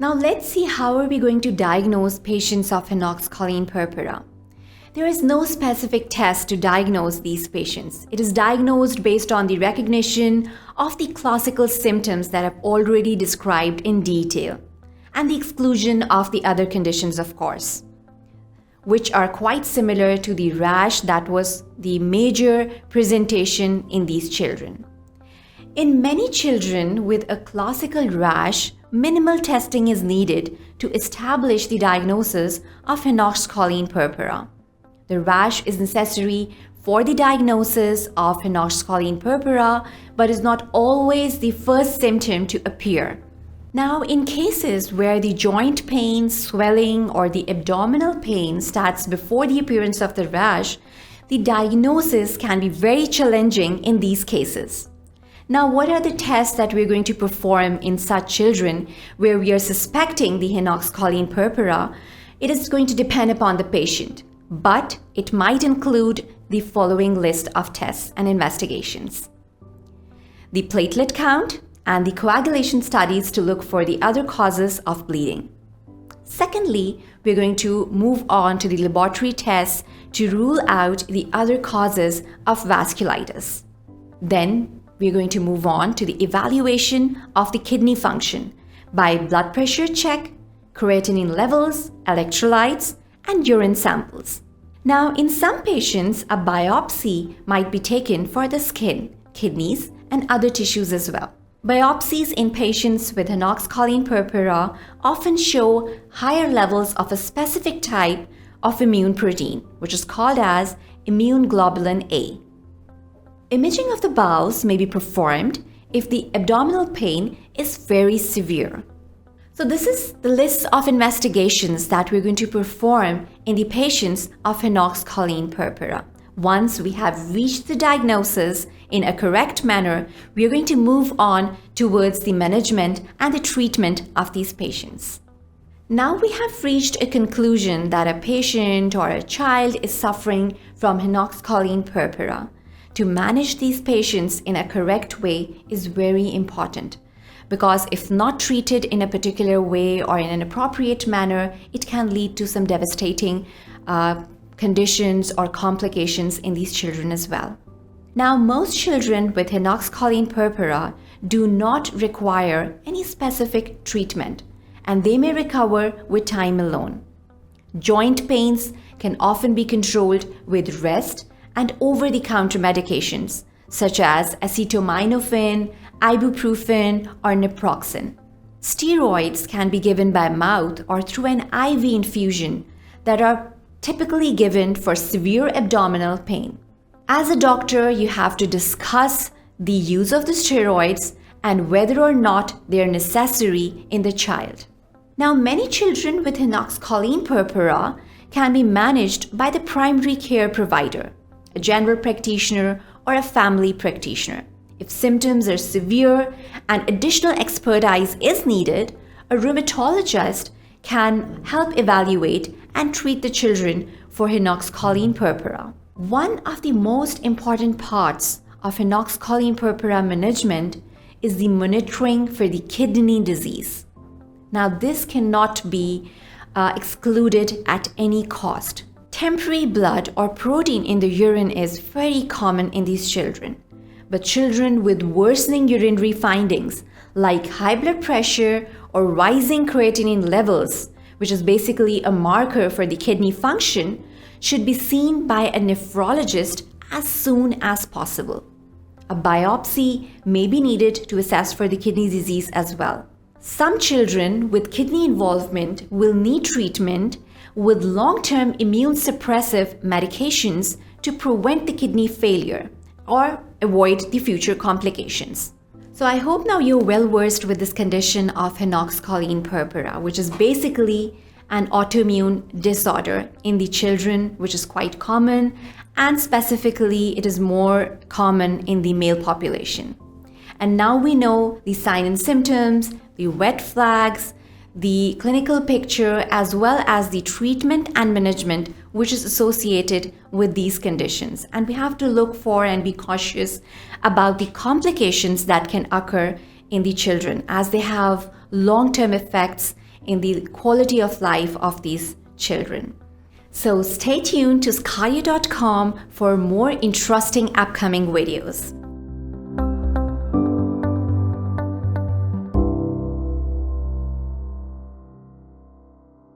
Now let's see how are we going to diagnose patients of Henoch-Scholein Purpura. There is no specific test to diagnose these patients. It is diagnosed based on the recognition of the classical symptoms that I've already described in detail, and the exclusion of the other conditions, of course, which are quite similar to the rash that was the major presentation in these children. In many children with a classical rash, minimal testing is needed to establish the diagnosis of Henoch-Scholein Purpura. The rash is necessary for the diagnosis of Henoch-Scholein Purpura, but is not always the first symptom to appear. Now, in cases where the joint pain, swelling, or the abdominal pain starts before the appearance of the rash, the diagnosis can be very challenging in these cases. Now, what are the tests that we're going to perform in such children where we are suspecting the Henoch-Scholein Purpura? It is going to depend upon the patient, but it might include the following list of tests and investigations: the platelet count and the coagulation studies to look for the other causes of bleeding. Secondly, we're going to move on to the laboratory tests to rule out the other causes of vasculitis. Then we're going to move on to the evaluation of the kidney function by blood pressure check, creatinine levels, electrolytes, and urine samples. Now, in some patients, a biopsy might be taken for the skin, kidneys, and other tissues as well. Biopsies in patients with Henoch-Scholein Purpura often show higher levels of a specific type of immune protein, which is called as immune globulin A. Imaging of the bowels may be performed if the abdominal pain is very severe. So this is the list of investigations that we're going to perform in the patients of Henoch-Scholein Purpura. Once we have reached the diagnosis in a correct manner, we are going to move on towards the management and the treatment of these patients. Now we have reached a conclusion that a patient or a child is suffering from Henoch-Scholein Purpura. To manage these patients in a correct way is very important, because if not treated in a particular way or in an appropriate manner, it can lead to some devastating conditions or complications in these children as well. Now, most children with Henoch-Scholein Purpura do not require any specific treatment, and they may recover with time alone. Joint pains can often be controlled with rest and over-the-counter medications such as acetaminophen, ibuprofen, or naproxen. Steroids can be given by mouth or through an IV infusion that are typically given for severe abdominal pain. As a doctor, you have to discuss the use of the steroids and whether or not they are necessary in the child. Now, many children with Henoch-Scholein Purpura can be managed by the primary care provider, a general practitioner, or a family practitioner. If symptoms are severe and additional expertise is needed, a rheumatologist can help evaluate and treat the children for Henoch-Scholein Purpura. One of the most important parts of Henoch-Scholein Purpura management is the monitoring for the kidney disease. Now, this cannot be excluded at any cost. Temporary blood or protein in the urine is very common in these children. But children with worsening urinary findings like high blood pressure or rising creatinine levels, which is basically a marker for the kidney function, should be seen by a nephrologist as soon as possible. A biopsy may be needed to assess for the kidney disease as well. Some children with kidney involvement will need treatment with long-term immune suppressive medications to prevent the kidney failure or avoid the future complications. So I hope now you're well versed with this condition of Henoch-Scholein Purpura, which is basically an autoimmune disorder in the children, which is quite common, and specifically it is more common in the male population. And now we know the signs and symptoms, the red flags, the clinical picture, as well as the treatment and management which is associated with these conditions. And we have to look for and be cautious about the complications that can occur in the children, as they have long-term effects in the quality of life of these children. So stay tuned to sqadia.com for more interesting upcoming videos.